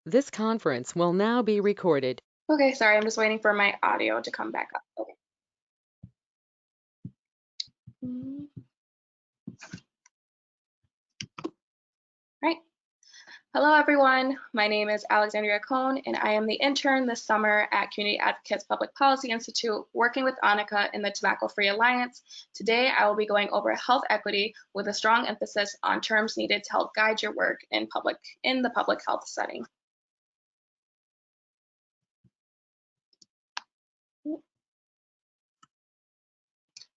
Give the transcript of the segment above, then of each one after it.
This conference will now be recorded. Okay, sorry, I'm just waiting for my audio to come back up. Okay. Right. Hello, everyone. My name is Alexandria Kohn, and I am the intern this summer at Community Advocates Public Policy Institute, working with Annika in the Tobacco Free Alliance. Today, I will be going over health equity with a strong emphasis on terms needed to help guide your work in the public health setting.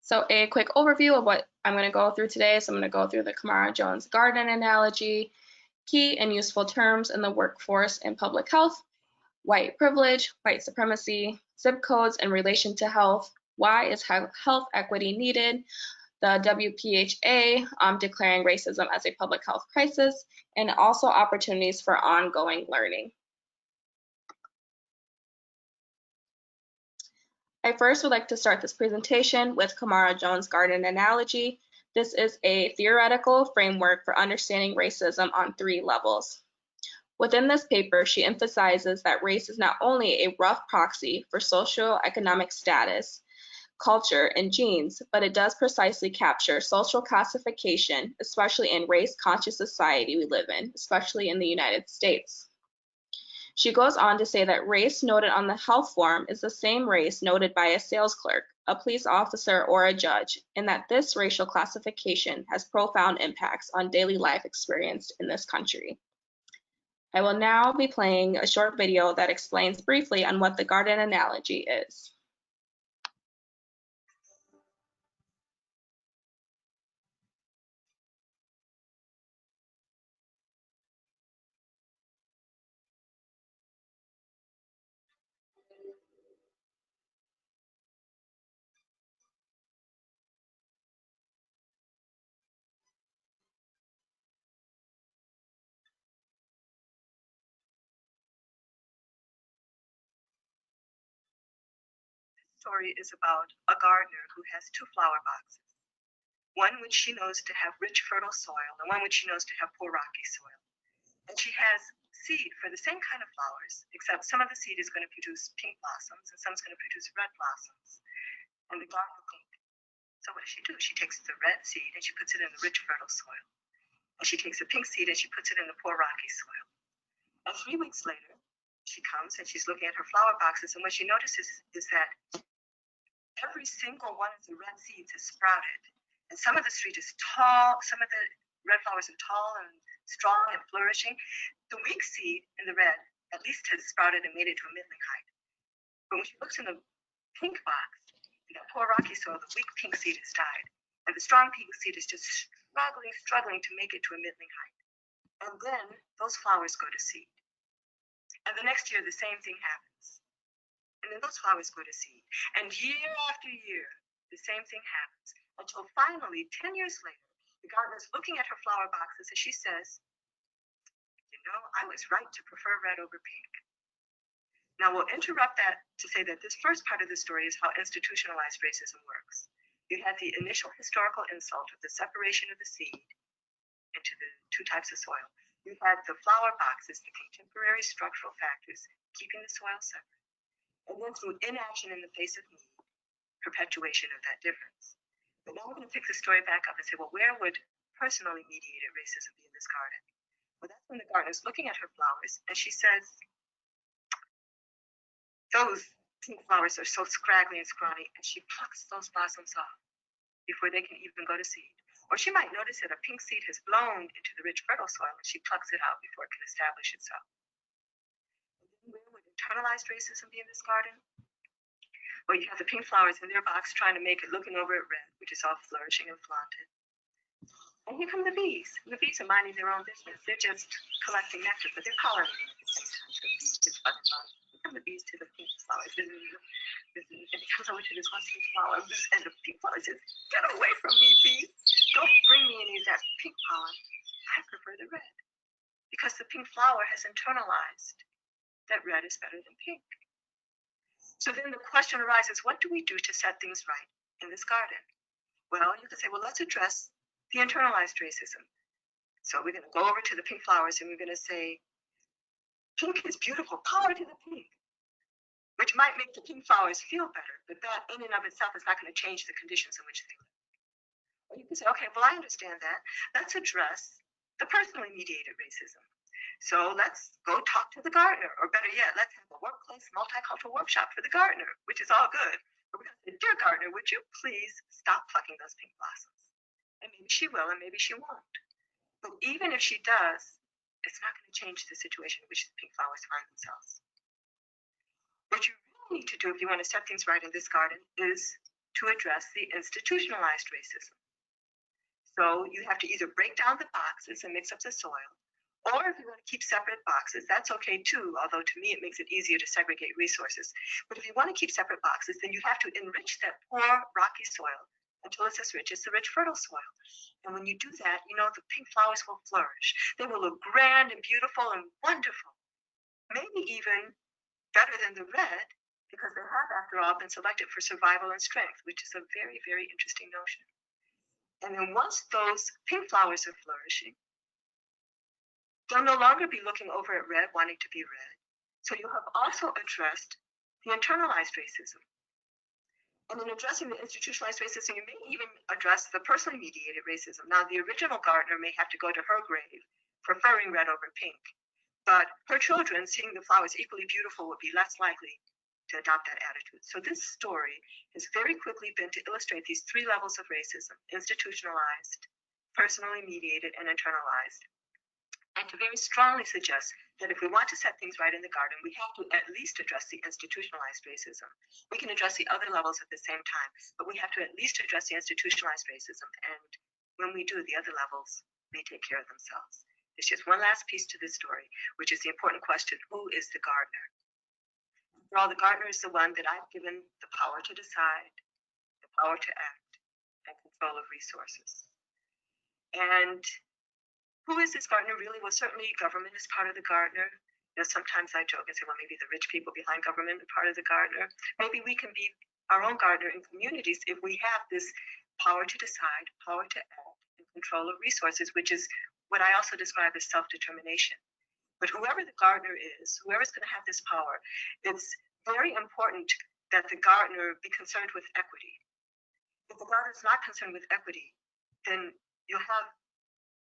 So a quick overview of what I'm going to go through today. So I'm going to go through the Camara Jones garden analogy, key and useful terms in the workforce and public health, white privilege, white supremacy, zip codes in relation to health, why is health equity needed, the WPHA declaring racism as a public health crisis, and also opportunities for ongoing learning. I first would like to start this presentation with Camara Jones' garden analogy. This is a theoretical framework for understanding racism on 3 levels. Within this paper, she emphasizes that race is not only a rough proxy for socioeconomic status, culture, and genes, but it does precisely capture social classification, especially in race-conscious society we live in, especially in the United States. She goes on to say that race noted on the health form is the same race noted by a sales clerk, a police officer, or a judge, and that this racial classification has profound impacts on daily life experienced in this country. I will now be playing a short video that explains briefly on what the garden analogy is. Story is about a gardener who has 2 flower boxes, one which she knows to have rich, fertile soil, and one which she knows to have poor, rocky soil. And she has seed for the same kind of flowers, except some of the seed is going to produce pink blossoms and some is going to produce red blossoms. And the gardener pink. So what does she do? She takes the red seed and she puts it in the rich, fertile soil. And she takes the pink seed and she puts it in the poor, rocky soil. And 3 weeks later, she comes and she's looking at her flower boxes, and what she notices is that every single one of the red seeds has sprouted. And some of the seed is tall, some of the red flowers are tall and strong and flourishing. The weak seed in the red at least has sprouted and made it to a middling height. But when she looks in the pink box, in that poor rocky soil, the weak pink seed has died. And the strong pink seed is just struggling to make it to a middling height. And then those flowers go to seed. And the next year, the same thing happens. And then those flowers go to seed. And year after year, the same thing happens. Until finally, 10 years later, the gardener's looking at her flower boxes and she says, you know, I was right to prefer red over pink. Now we'll interrupt that to say that this first part of the story is how institutionalized racism works. You had the initial historical insult of the separation of the seed into the 2 types of soil. You had the flower boxes, the contemporary structural factors, keeping the soil separate. And then through inaction in the face of need, perpetuation of that difference. But now we're going to pick the story back up and say, well, where would personally mediated racism be in this garden? Well, that's when the gardener's looking at her flowers and she says, those pink flowers are so scraggly and scrawny, and she plucks those blossoms off before they can even go to seed. Or she might notice that a pink seed has blown into the rich, fertile soil and she plucks it out before it can establish itself. Where would internalized racism be in this garden? Well, you have the pink flowers in their box trying to make it looking over at red, which is all flourishing and flaunted. And here come the bees. The bees are minding their own business. They're just collecting nectar, but they're pollinating at the same time. So here come the bees to the pink flowers. And it comes over to this one pink flower, and the pink flower says, get away from me, bees. Don't bring me any of that pink pollen. I prefer the red. Because the pink flower has internalized that red is better than pink. So then the question arises, what do we do to set things right in this garden? Well, you could say, well, let's address the internalized racism. So we're going to go over to the pink flowers and we're going to say, Pink is beautiful, power to the pink, which might make the pink flowers feel better, but that in and of itself is not going to change the conditions in which they live. Or you can say, okay, well, I understand that. Let's address the personally mediated racism. So let's go talk to the gardener, or better yet, let's have a workplace multicultural workshop for the gardener, which is all good. But we're going to say, dear gardener, would you please stop plucking those pink blossoms? And maybe she will, and maybe she won't. But even if she does, it's not going to change the situation in which the pink flowers find themselves. What you really need to do if you want to set things right in this garden is to address the institutionalized racism. So you have to either break down the boxes and mix up the soil, or if you want to keep separate boxes, that's okay too, although to me it makes it easier to segregate resources. But if you want to keep separate boxes, then you have to enrich that poor rocky soil until it's as rich as the rich fertile soil. And when you do that, you know, the pink flowers will flourish. They will look grand and beautiful and wonderful, maybe even better than the red, because they have, after all, been selected for survival and strength, which is a very, very interesting notion. And then once those pink flowers are flourishing, they'll no longer be looking over at red, wanting to be red. So you have also addressed the internalized racism. And in addressing the institutionalized racism, you may even address the personally mediated racism. Now, the original gardener may have to go to her grave preferring red over pink, but her children, seeing the flowers equally beautiful, would be less likely to adopt that attitude. So this story has very quickly been to illustrate these three levels of racism: institutionalized, personally mediated, and internalized. And to very strongly suggest that if we want to set things right in the garden, we have to at least address the institutionalized racism. We can address the other levels at the same time, but we have to at least address the institutionalized racism. And when we do, the other levels may take care of themselves. There's just one last piece to this story, which is the important question: who is the gardener? After all, the gardener is the one that I've given the power to decide, the power to act, and control of resources. And who is this gardener really? Well, certainly government is part of the gardener. You know, sometimes I joke and say, well, maybe the rich people behind government are part of the gardener. Maybe we can be our own gardener in communities if we have this power to decide, power to act, and control of resources, which is what I also describe as self-determination. But whoever the gardener is, whoever's going to have this power, it's very important that the gardener be concerned with equity. If the gardener is not concerned with equity, then you'll have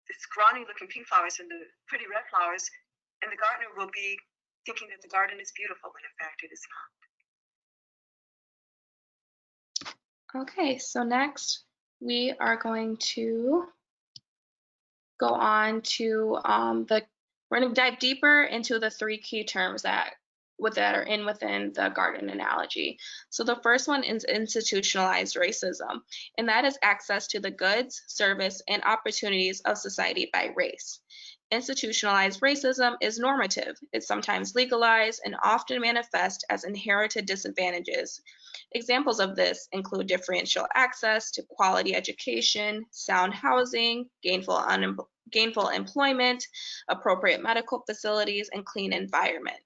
the scrawny looking pink flowers and the pretty red flowers, and the gardener will be thinking that the garden is beautiful when in fact it is not. Okay, so next we are going to go on to we're going to dive deeper into the three key terms that are within the garden analogy. So the first one is institutionalized racism, and that is access to the goods, service, and opportunities of society by race. Institutionalized racism is normative. It's sometimes legalized and often manifests as inherited disadvantages. Examples of this include differential access to quality education, sound housing, gainful employment, appropriate medical facilities, and clean environment.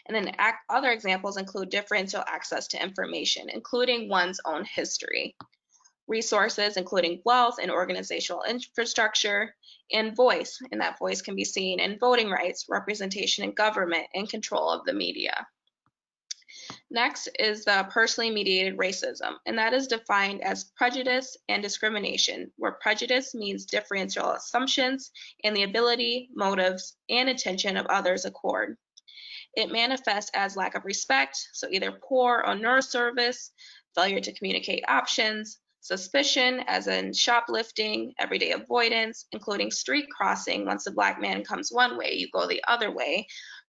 And then other examples include differential access to information, including one's own history, resources, including wealth and organizational infrastructure, and voice. And that voice can be seen in voting rights, representation in government, and control of the media. Next is the personally mediated racism, and that is defined as prejudice and discrimination, where prejudice means differential assumptions and the ability, motives, and intention of others accord. It manifests as lack of respect, so either poor or no service, failure to communicate options, suspicion, as in shoplifting, everyday avoidance, including street crossing. Once a Black man comes one way, you go the other way,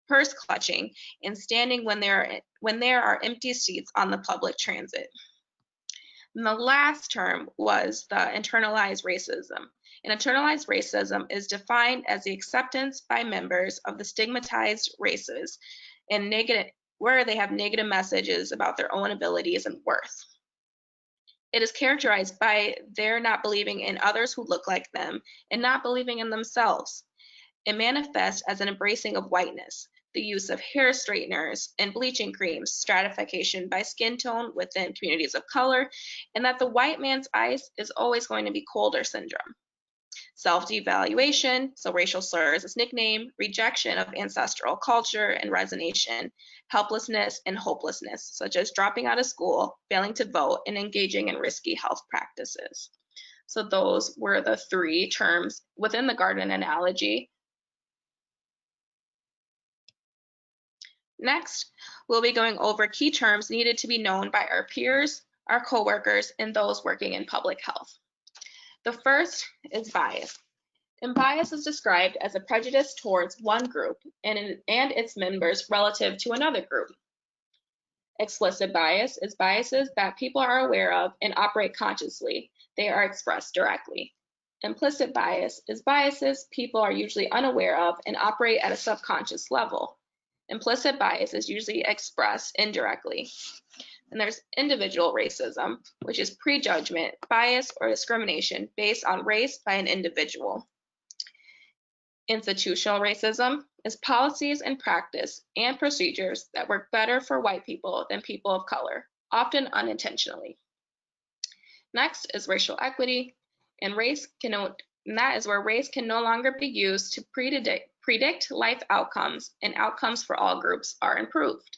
purse clutching, and standing when there are empty seats on the public transit. And the last term was the internalized racism. And internalized racism is defined as the acceptance by members of the stigmatized races and where they have negative messages about their own abilities and worth. It is characterized by their not believing in others who look like them and not believing in themselves. It manifests as an embracing of whiteness, the use of hair straighteners and bleaching creams, stratification by skin tone within communities of color, and that the white man's ice is always going to be colder syndrome. Self-devaluation, so racial slurs as nickname, rejection of ancestral culture and resignation, helplessness and hopelessness, such as dropping out of school, failing to vote, and engaging in risky health practices. So those were the three terms within the garden analogy. Next, we'll be going over key terms needed to be known by our peers, our coworkers, and those working in public health. The first is bias. And bias is described as a prejudice towards one group and its members relative to another group. Explicit bias is biases that people are aware of and operate consciously. They are expressed directly. Implicit bias is biases people are usually unaware of and operate at a subconscious level. Implicit bias is usually expressed indirectly. And there's individual racism, which is prejudgment, bias, or discrimination based on race by an individual. Institutional racism is policies and practice and procedures that work better for white people than people of color, often unintentionally. Next is racial equity, and that is where race can no longer be used to predict life outcomes, and outcomes for all groups are improved.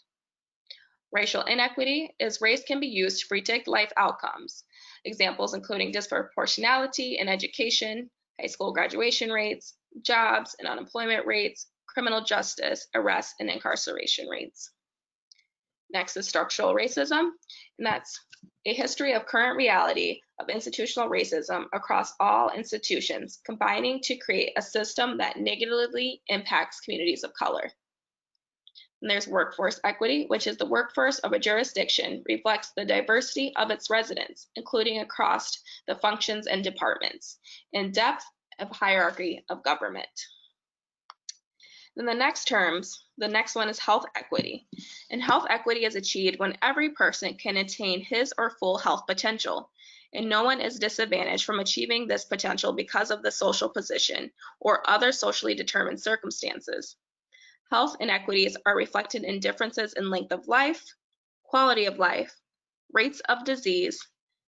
Racial inequity is race can be used to predict life outcomes. Examples including disproportionality in education, high school graduation rates, jobs and unemployment rates, criminal justice, arrest, and incarceration rates. Next is structural racism, and that's a history of current reality of institutional racism across all institutions, combining to create a system that negatively impacts communities of color. And there's workforce equity, which is the workforce of a jurisdiction reflects the diversity of its residents, including across the functions and departments, and depth of hierarchy of government. Then the next one is health equity. And health equity is achieved when every person can attain his or full health potential, and no one is disadvantaged from achieving this potential because of the social position or other socially determined circumstances. Health inequities are reflected in differences in length of life, quality of life, rates of disease,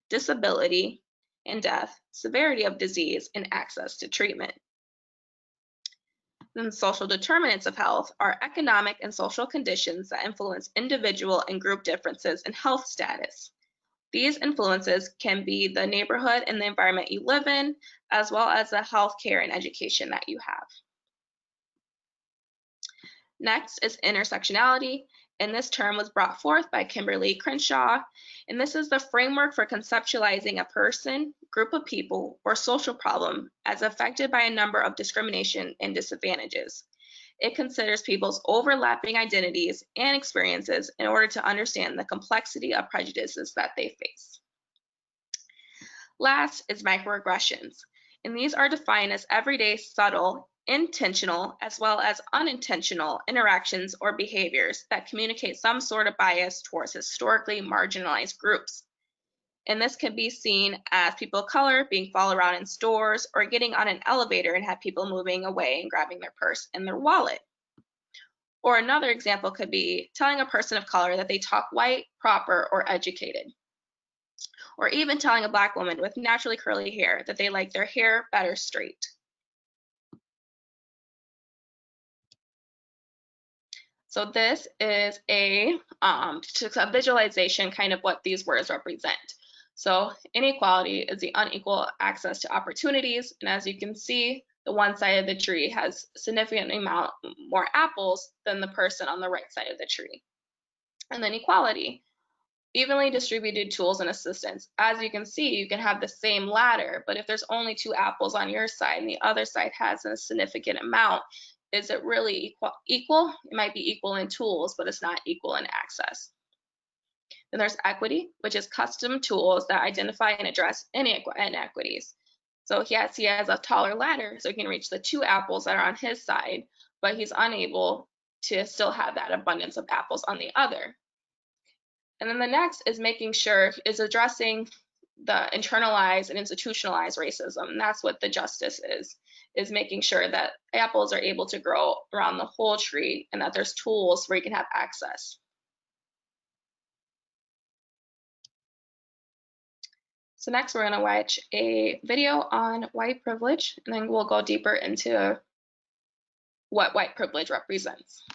disability and death, severity of disease, and access to treatment. Then social determinants of health are economic and social conditions that influence individual and group differences in health status. These influences can be the neighborhood and the environment you live in, as well as the health care and education that you have. Next is intersectionality, and this term was brought forth by Kimberly Crenshaw, and this is the framework for conceptualizing a person, group of people, or social problem as affected by a number of discrimination and disadvantages. It considers people's overlapping identities and experiences in order to understand the complexity of prejudices that they face. Last is microaggressions, and these are defined as everyday, subtle, intentional as well as unintentional interactions or behaviors that communicate some sort of bias towards historically marginalized groups. And this can be seen as people of color being followed around in stores or getting on an elevator and have people moving away and grabbing their purse and their wallet. Or another example could be telling a person of color that they talk white, proper, or educated. Or even telling a Black woman with naturally curly hair that they like their hair better straight. So this is a visualization, kind of what these words represent. So inequality is the unequal access to opportunities, and as you can see, the one side of the tree has a significant amount more apples than the person on the right side of the tree. And then equality, evenly distributed tools and assistance. As you can see, you can have the same ladder, but if there's only 2 apples on your side and the other side has a significant amount, is it really equal? It might be equal in tools, but it's not equal in access. Then there's equity, which is custom tools that identify and address inequities. So he has a taller ladder, so he can reach the 2 apples that are on his side, but he's unable to still have that abundance of apples on the other. And then the next is addressing the internalized and institutionalized racism. And that's what the justice is making sure that apples are able to grow around the whole tree and that there's tools where you can have access. So next we're going to watch a video on white privilege, and then we'll go deeper into what white privilege represents.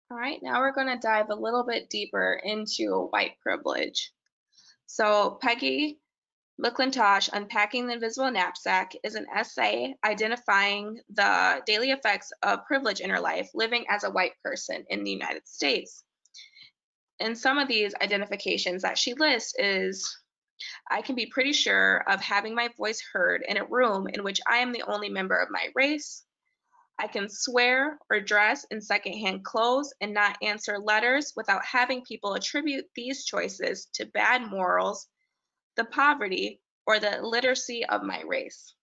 All right, now we're going to dive a little bit deeper into white privilege. So Peggy McClintosh, Unpacking the Invisible Knapsack, is an essay identifying the daily effects of privilege in her life living as a white person in the United States. And some of these identifications that she lists is, I can be pretty sure of having my voice heard in a room in which I am the only member of my race. I can swear or dress in secondhand clothes and not answer letters without having people attribute these choices to bad morals, the poverty, or the illiteracy of my race.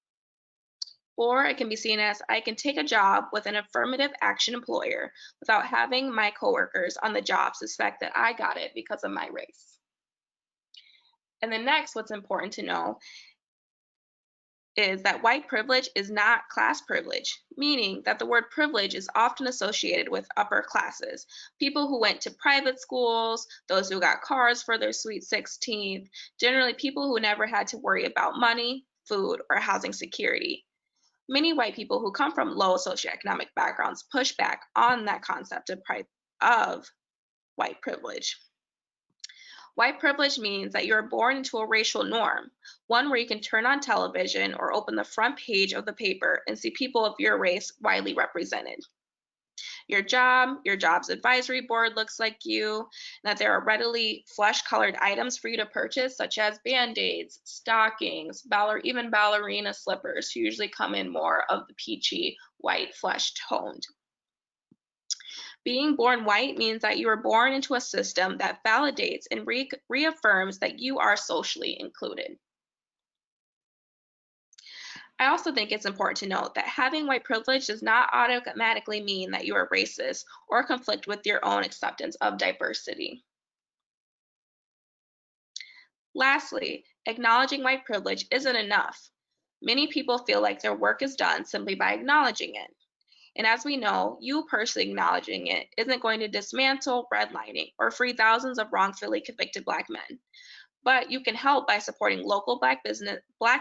Or it can be seen as, I can take a job with an affirmative action employer without having my coworkers on the job suspect that I got it because of my race. And then next, what's important to know is that white privilege is not class privilege, meaning that the word privilege is often associated with upper classes, people who went to private schools, those who got cars for their sweet 16th, generally people who never had to worry about money, food, or housing security. Many white people who come from low socioeconomic backgrounds push back on that concept of white privilege. White privilege means that you're born into a racial norm, one where you can turn on television or open the front page of the paper and see people of your race widely represented. Your job's advisory board looks like you, that there are readily flesh-colored items for you to purchase, such as Band-Aids, stockings, even ballerina slippers, who usually come in more of the peachy, white, flesh-toned. Being born white means that you are born into a system that validates and reaffirms that you are socially included. I also think it's important to note that having white privilege does not automatically mean that you are racist or conflict with your own acceptance of diversity. Lastly, acknowledging white privilege isn't enough. Many people feel like their work is done simply by acknowledging it. And as we know, you personally acknowledging it isn't going to dismantle redlining or free thousands of wrongfully convicted Black men. But you can help by supporting local Black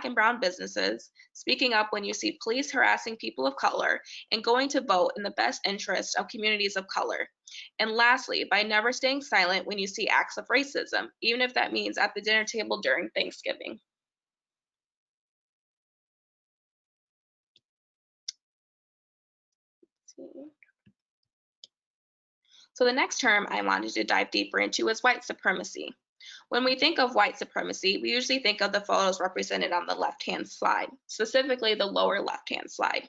and brown businesses, speaking up when you see police harassing people of color, and going to vote in the best interest of communities of color. And lastly, by never staying silent when you see acts of racism, even if that means at the dinner table during Thanksgiving. So the next term I wanted to dive deeper into is white supremacy. When we think of white supremacy, we usually think of the photos represented on the left-hand slide, specifically the lower left-hand slide.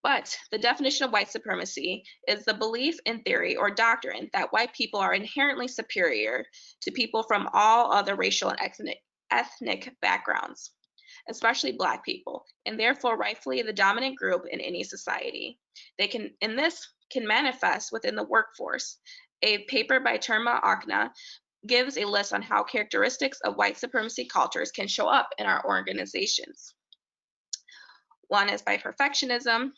But the definition of white supremacy is the belief in theory or doctrine that white people are inherently superior to people from all other racial and ethnic backgrounds, especially Black people, and therefore rightfully the dominant group in any society. This can manifest within the workforce. A paper by Terma Akna gives a list on how characteristics of white supremacy cultures can show up in our organizations. One is by perfectionism.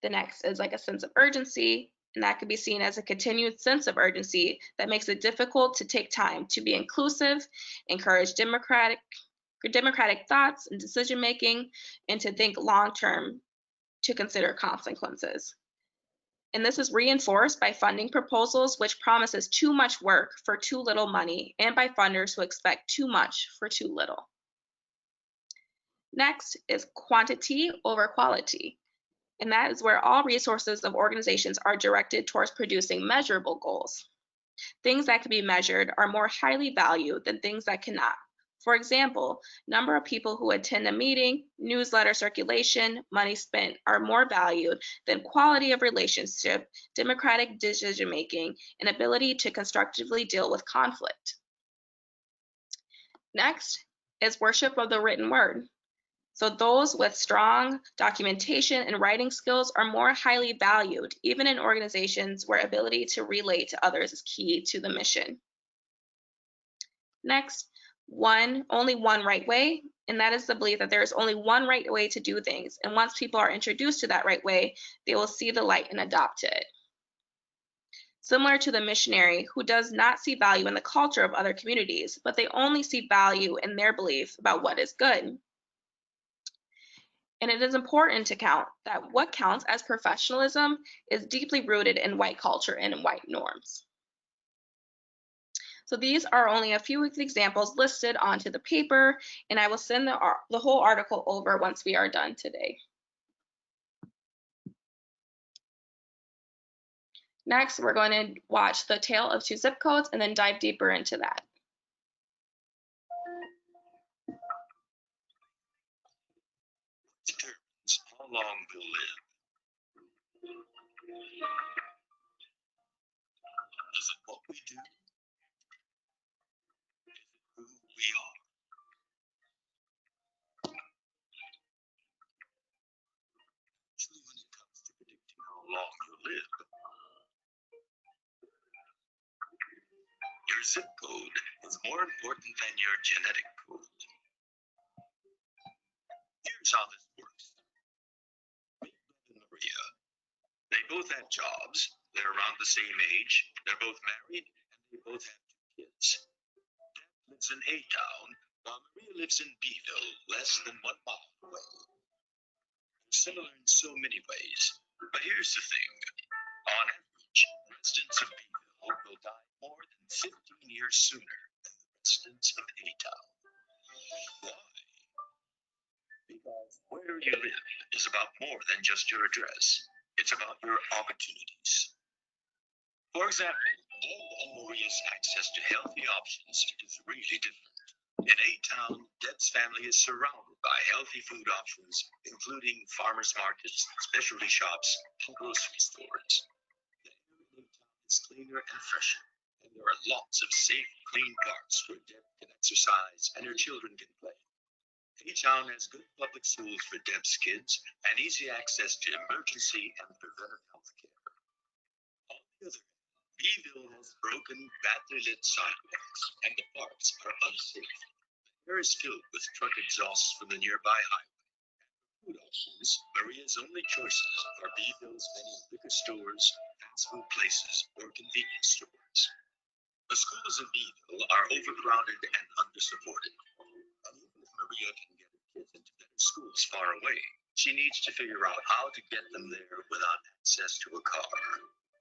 The next is like a sense of urgency, and that could be seen as a continued sense of urgency that makes it difficult to take time to be inclusive, encourage democratic thoughts and decision making, and to think long term to consider consequences. And this is reinforced by funding proposals which promises too much work for too little money, and by funders who expect too much for too little. Next is quantity over quality, and that is where all resources of organizations are directed towards producing measurable goals. Things that can be measured are more highly valued than things that cannot. For example, number of people who attend a meeting, newsletter circulation, money spent are more valued than quality of relationship, democratic decision-making, and ability to constructively deal with conflict. Next is worship of the written word. So those with strong documentation and writing skills are more highly valued, even in organizations where ability to relate to others is key to the mission. Next, only one right way, and that is the belief that there is only one right way to do things. And once people are introduced to that right way, they will see the light and adopt it. Similar to the missionary who does not see value in the culture of other communities, but they only see value in their belief about what is good. And it is important to count that what counts as professionalism is deeply rooted in white culture and in white norms. So these are only a few examples listed onto the paper, and I will send the whole article over once we are done today. Next, we're going to watch The Tale of Two Zip Codes and then dive deeper into that. Determines how long we'll live. Is it what we do? Is it who we are? Usually when it comes to predicting how long you'll live, your zip code is more important than your genetic code. Here's how this works. Meet Beth and Maria. They both have jobs. They're around the same age. They're both married, and they both have 2 kids. Beth lives in A-Town, while Maria lives in B-Ville, less than 1 mile away. They're similar in so many ways. But here's the thing. On average, residents of B-Ville will die more than 15 years sooner than the residents of A-Town. Why? Because where you live is about more than just your address. It's about your opportunities. For example, Deb and Maria's access to healthy options is really different. In A-Town, Deb's family is surrounded by healthy food options, including farmers markets, specialty shops, and grocery stores. The air in A-Town is cleaner and fresher, and there are lots of safe, clean parks where Deb can exercise and her children can play. A-Town has good public schools for Deb's kids and easy access to emergency and preventive health care. On the other hand, B-Ville has broken, badly lit sidewalks, and the parks are unsafe. The air is filled with truck exhausts from the nearby highway. Food options, Maria's only choices are B-Ville's many liquor stores, fast food places, or convenience stores. The schools in B-Ville are overcrowded and undersupported. And even if Maria can get her kids into better schools far away, she needs to figure out how to get them there without access to a car.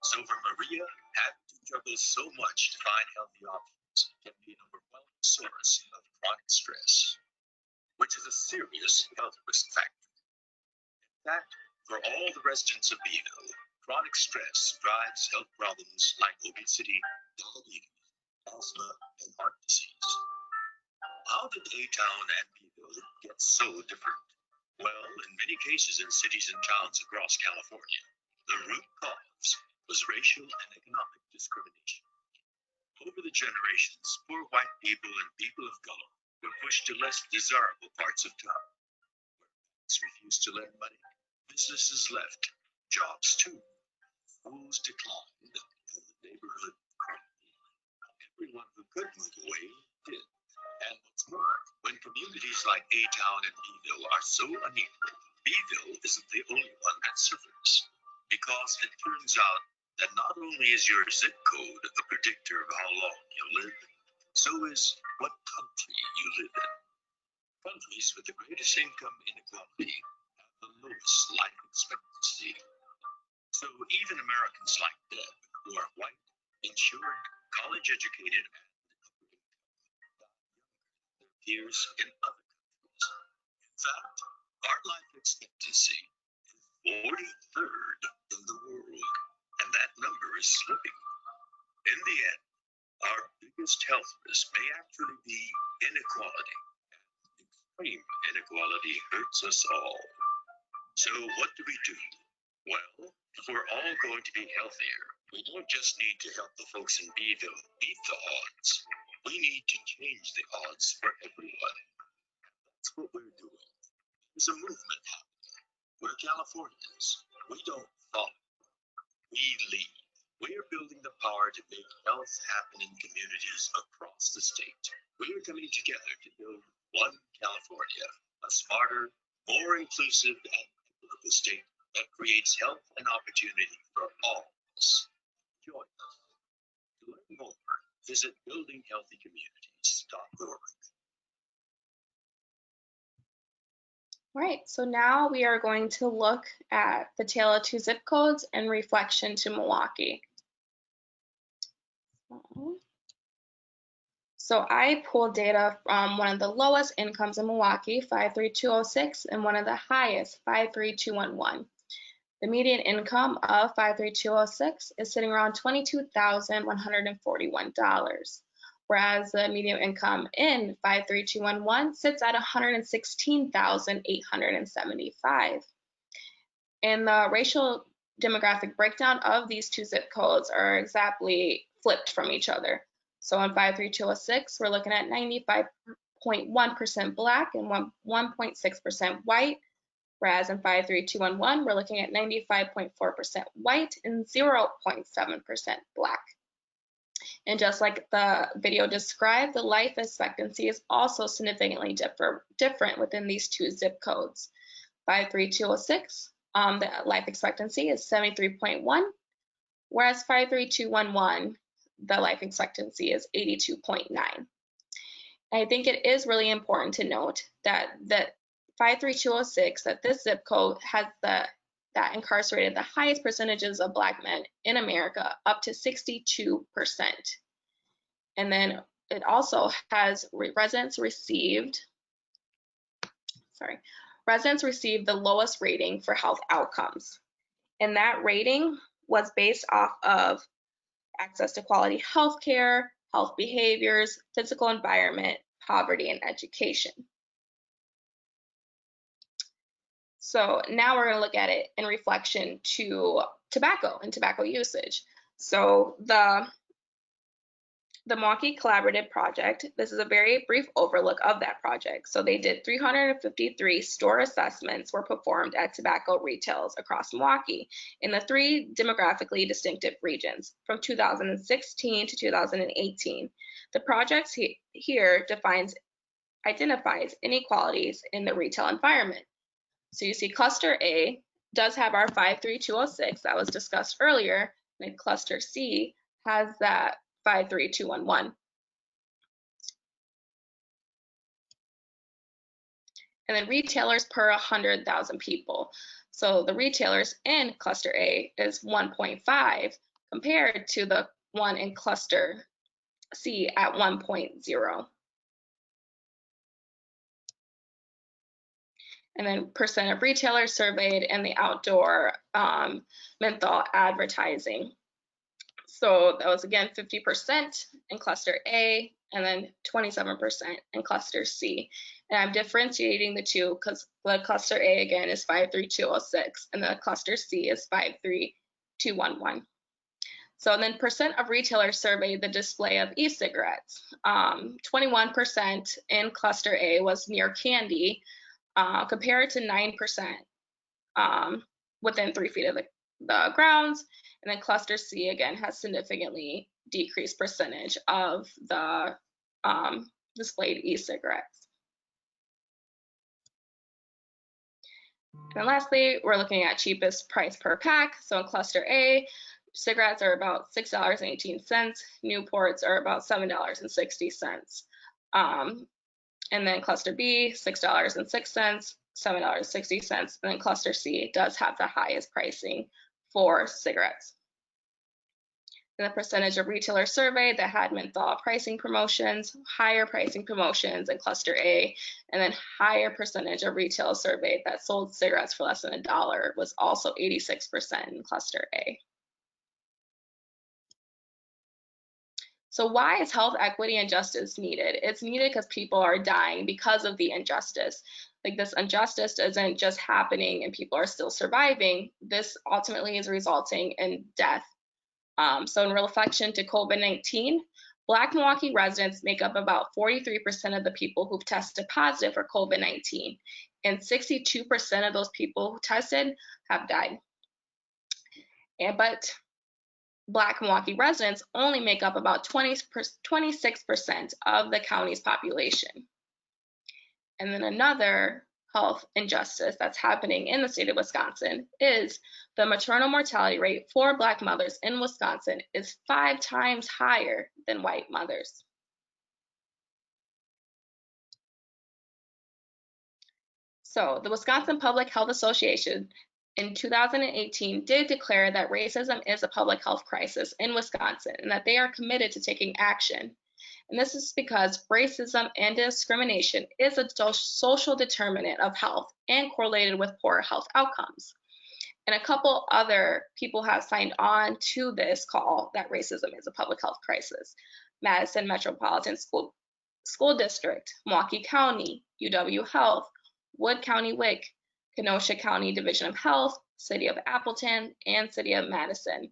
So for Maria, having to juggle so much to find healthy options can be an overwhelming source of chronic stress, which is a serious health risk factor. In fact, for all the residents of B-Ville, chronic stress drives health problems like obesity, diabetes, asthma, and heart disease. How did A-Town and B-Ville get so different? Well, in many cases in cities and towns across California, the root cause was racial and economic discrimination. Over the generations, poor white people and people of color were pushed to less desirable parts of town. Where banks refused to lend money, businesses left, jobs too, schools declined, and the neighborhood crumbled. Everyone who could move away did. And what's more, when communities like A-Town and B-Ville are so unequal, B-Ville isn't the only one that suffers. Because it turns out that not only is your zip code a predictor of how long you live, so is what country you live in. Countries with the greatest income inequality have the lowest life expectancy. So even Americans like Deb, who are white, insured, college-educated, and upper income, die younger than their peers in other countries. In fact, our life expectancy is 43rd in the world, and that number is slipping. In the end, our biggest health risk may actually be inequality, and extreme inequality hurts us all. So what do we do? Well, if we're all going to be healthier, we don't just need to help the folks in B-Ville beat the odds. We need to change the odds for everyone. That's what we're doing. There's a movement happening. We're Californians. We don't follow. We lead. We are building the power to make health happen in communities across the state. We are coming together to build one California, a smarter, more inclusive, and equitable state that creates health and opportunity for all of us. Join us. To learn more, visit buildinghealthycommunities.org. All right, so now we are going to look at the tale of 2 zip codes and reflection to Milwaukee. So I pulled data from one of the lowest incomes in Milwaukee, 53206, and one of the highest, 53211. The median income of 53206 is sitting around $22,141, whereas the median income in 53211 sits at $116,875. And the racial demographic breakdown of these 2 zip codes are exactly flipped from each other. So in 53206, we're looking at 95.1% Black and 1.6% white, whereas in 53211, we're looking at 95.4% white and 0.7% Black. And just like the video described, the life expectancy is also significantly different within these two zip codes. 53206, the life expectancy is 73.1, whereas 53211, the life expectancy is 82.9. I think it is really important to note that 53206, that this zip code has that incarcerated the highest percentages of Black men in America, up to 62%. And then it also has residents received the lowest rating for health outcomes. And that rating was based off of access to quality health care, health behaviors, physical environment, poverty, and education. So now we're going to look at it in reflection to tobacco and tobacco usage. So the Milwaukee Collaborative Project, this is a very brief overlook of that project. So they did 353 store assessments were performed at tobacco retails across Milwaukee in the 3 demographically distinctive regions from 2016 to 2018. The project here identifies inequalities in the retail environment. So you see cluster A does have our 53206 that was discussed earlier, and cluster C has that 53211. And then retailers per 100,000 people. So the retailers in cluster A is 1.5 compared to the one in cluster C at 1.0. And then percent of retailers surveyed in the outdoor menthol advertising. So that was again 50% in cluster A and then 27% in cluster C. And I'm differentiating the two because the cluster A again is 53206 and the cluster C is 53211. So then percent of retailers surveyed the display of e-cigarettes. 21% in cluster A was near candy, compared to 9% within 3 feet of the grounds. And then cluster C again has significantly decreased percentage of the displayed e-cigarettes. And lastly, we're looking at cheapest price per pack. So in cluster A, cigarettes are about $6.18. Newports are about $7.60. And then cluster B, $6.06, $7.60. And then cluster C does have the highest pricing for cigarettes. And the percentage of retailers surveyed that had menthol pricing promotions, higher pricing promotions in cluster A, and then higher percentage of retail surveyed that sold cigarettes for less than $1 was also 86% in cluster A. So why is health equity and justice needed? It's needed because people are dying because of the injustice. Like, this injustice isn't just happening and people are still surviving. This ultimately is resulting in death. So in reflection to COVID-19, Black Milwaukee residents make up about 43% of the people who've tested positive for COVID-19, and 62% of those people who tested have died. But Black Milwaukee residents only make up about 26% of the county's population. And then another health injustice that's happening in the state of Wisconsin is the maternal mortality rate for Black mothers in Wisconsin is 5 times higher than white mothers. So the Wisconsin Public Health Association in 2018 did declare that racism is a public health crisis in Wisconsin and that they are committed to taking action. And this is because racism and discrimination is a social determinant of health and correlated with poor health outcomes. And a couple other people have signed on to this call that racism is a public health crisis. Madison Metropolitan School District, Milwaukee County, UW Health, Wood County WIC, Kenosha County Division of Health, City of Appleton, and City of Madison.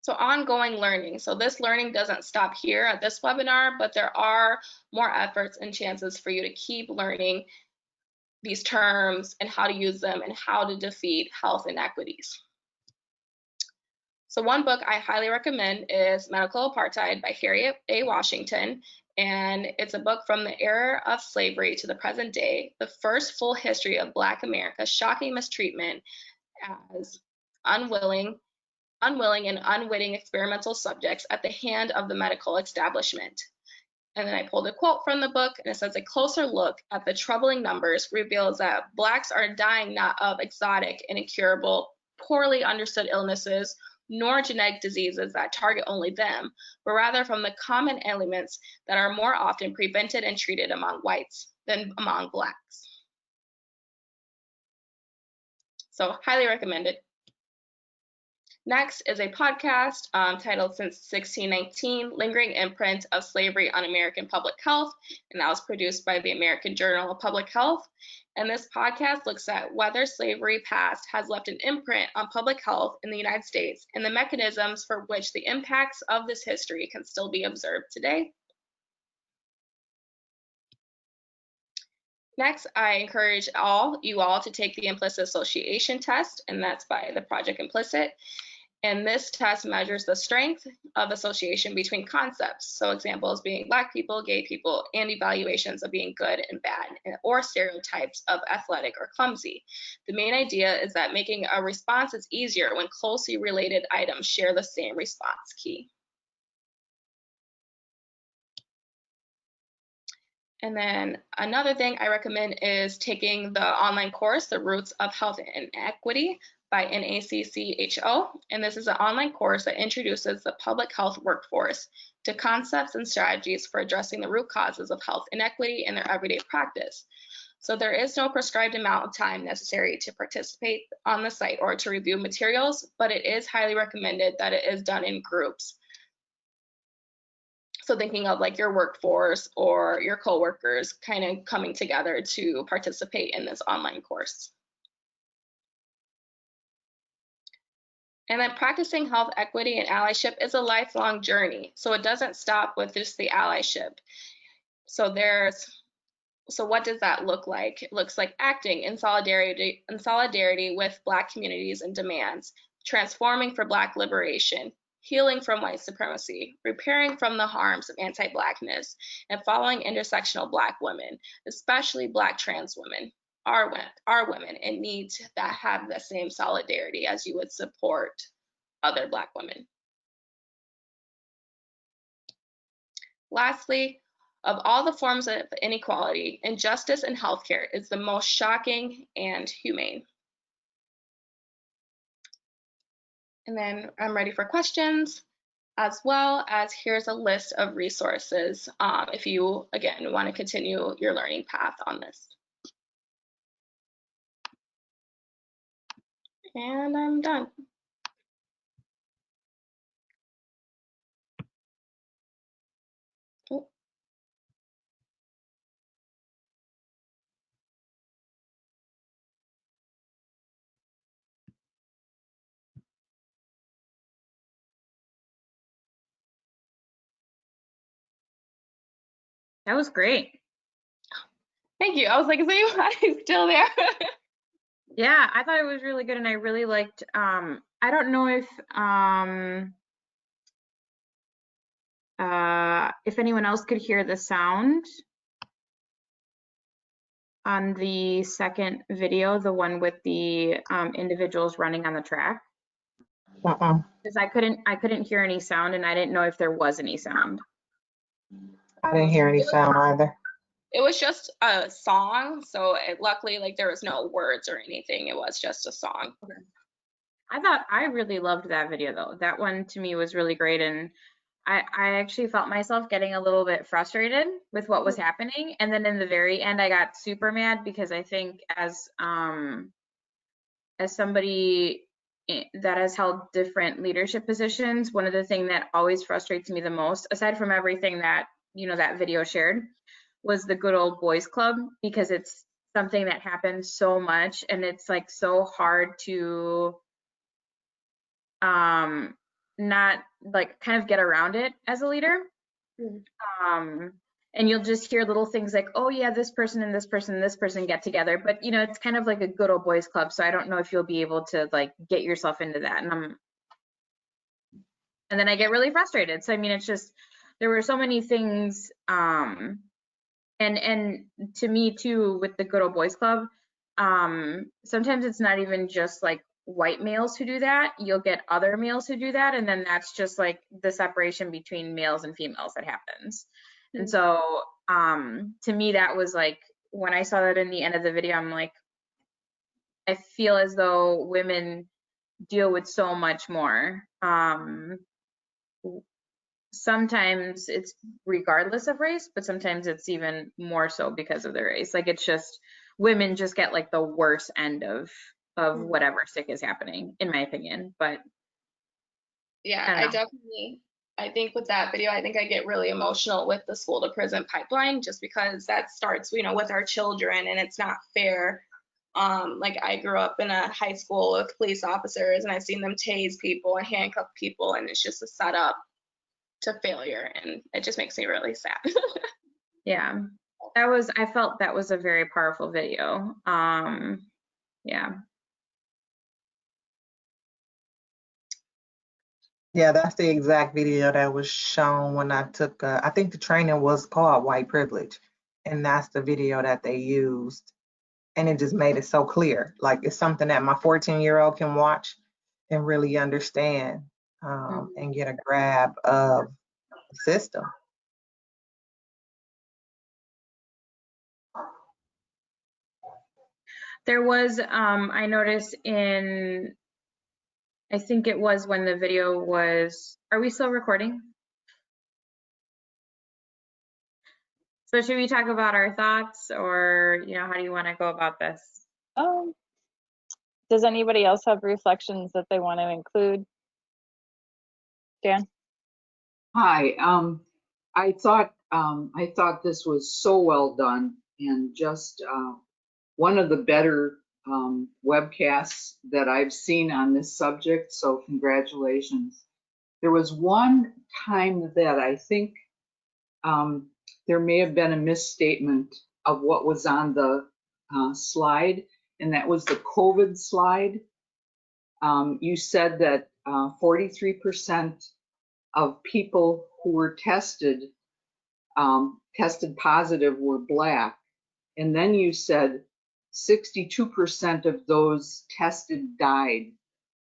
So ongoing learning. So this learning doesn't stop here at this webinar, but there are more efforts and chances for you to keep learning these terms and how to use them and how to defeat health inequities. So one book I highly recommend is Medical Apartheid by Harriet A. Washington. And it's a book from the era of slavery to the present day, the first full history of Black America's shocking mistreatment as unwilling and unwitting experimental subjects at the hand of the medical establishment. And then I pulled a quote from the book, and it says, a closer look at the troubling numbers reveals that Blacks are dying not of exotic and incurable, poorly understood illnesses, nor genetic diseases that target only them, but rather from the common ailments that are more often prevented and treated among whites than among Blacks. So highly recommended. Next is a podcast titled Since 1619, Lingering Imprint of Slavery on American Public Health, and that was produced by the American Journal of Public Health. And this podcast looks at whether slavery past has left an imprint on public health in the United States and the mechanisms for which the impacts of this history can still be observed today. Next, I encourage you all to take the Implicit Association test, and that's by the Project Implicit. And this test measures the strength of association between concepts. So examples being Black people, gay people, and evaluations of being good and bad, or stereotypes of athletic or clumsy. The main idea is that making a response is easier when closely related items share the same response key. And then another thing I recommend is taking the online course, The Roots of Health Inequity, by NACCHO, and this is an online course that introduces the public health workforce to concepts and strategies for addressing the root causes of health inequity in their everyday practice. So there is no prescribed amount of time necessary to participate on the site or to review materials, but it is highly recommended that it is done in groups. So thinking of like your workforce or your coworkers kind of coming together to participate in this online course. And then practicing health equity and allyship is a lifelong journey. So it doesn't stop with just the allyship. So what does that look like? It looks like acting in solidarity with Black communities and demands, transforming for Black liberation, healing from white supremacy, repairing from the harms of anti-Blackness, and following intersectional Black women, especially Black trans women. Are women in need that have the same solidarity as you would support other Black women. Lastly, of all the forms of inequality, injustice in healthcare is the most shocking and humane. And then I'm ready for questions, as well as here's a list of resources if you, again, want to continue your learning path on this. And I'm done. Oh. That was great. Thank you. I was like, is anybody still there? Yeah, I thought it was really good, and I really liked, I don't know if anyone else could hear the sound on the second video, the one with the individuals running on the track. Because I couldn't hear any sound, and I didn't know if there was any sound. I didn't hear any sound either. It was just a song, so luckily, like, there was no words or anything. It was just a song. Okay. I really loved that video though. That one to me was really great, and I actually felt myself getting a little bit frustrated with what was happening, and then in the very end, I got super mad because I think as somebody that has held different leadership positions, one of the things that always frustrates me the most, aside from everything that that video shared, was the good old boys club, because it's something that happens so much, and it's like so hard to not like kind of get around it as a leader. And you'll just hear little things like, oh yeah, this person and this person and this person get together, but it's kind of like a good old boys club, so I don't know if you'll be able to like get yourself into that. And and then I get really frustrated. So I mean, it's just, there were so many things, and to me too, with the Good Old Boys Club, sometimes it's not even just like white males who do that. You'll get other males who do that, and then that's just like the separation between males and females that happens. And so to me, that was like, when I saw that in the end of the video, I'm like, I feel as though women deal with so much more. Sometimes it's regardless of race, but sometimes it's even more so because of their race. Like, it's just, women just get like the worst end of whatever sick is happening, in my opinion. But yeah, I think with that video, I think I get really emotional with the school to prison pipeline, just because that starts, you know, with our children, and it's not fair. Like, I grew up in a high school with police officers, and I've seen them tase people and handcuff people, and it's just a setup to failure, and it just makes me really sad. yeah, I felt that was a very powerful video. Yeah. Yeah, that's the exact video that was shown when I took, I think the training was called White Privilege. And that's the video that they used. And it just made it so clear. Like, it's something that my 14-year-old can watch and really understand, and get a grab of the system. There was, I noticed in, I think it was when the video was, are we still recording? So should we talk about our thoughts, or, you know, how do you want to go about this? Does anybody else have reflections that they want to include? Dan? Hi, I thought this was so well done, and just one of the better webcasts that I've seen on this subject, so congratulations. There was one time that I think there may have been a misstatement of what was on the slide, and that was the COVID slide. You said that 43% of people who were tested positive were Black. And then you said 62% of those tested died.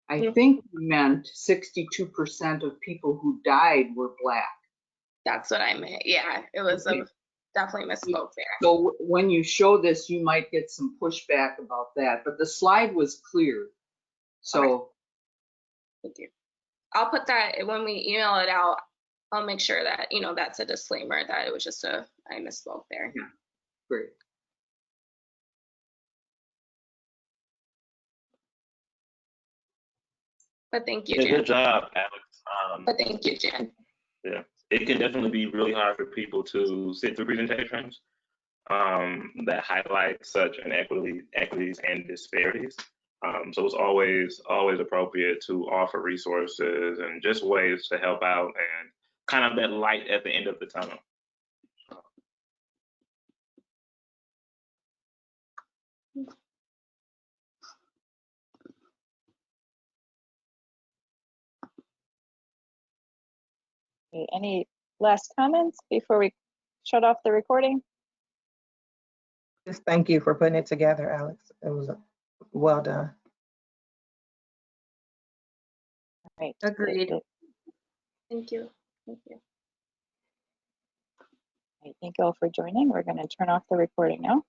I think you meant 62% of people who died were Black. That's what I meant. Yeah, it was definitely misspoke there. So when you show this, you might get some pushback about that, but the slide was clear. So. Okay. Thank you. I'll put that when we email it out. I'll make sure that, you know, that's a disclaimer that it was just I misspoke there. Yeah, great. But thank you, Yeah, Jan. good job, Alex. But thank you, Jan. Yeah, it can definitely be really hard for people to sit through presentations that highlight such inequities and disparities. So it's always appropriate to offer resources and just ways to help out and kind of that light at the end of the tunnel. Any last comments before we shut off the recording? Just thank you for putting it together, Alex. It was well done. Right. Agreed. Thank you. Thank you. Thank you all for joining. We're going to turn off the recording now.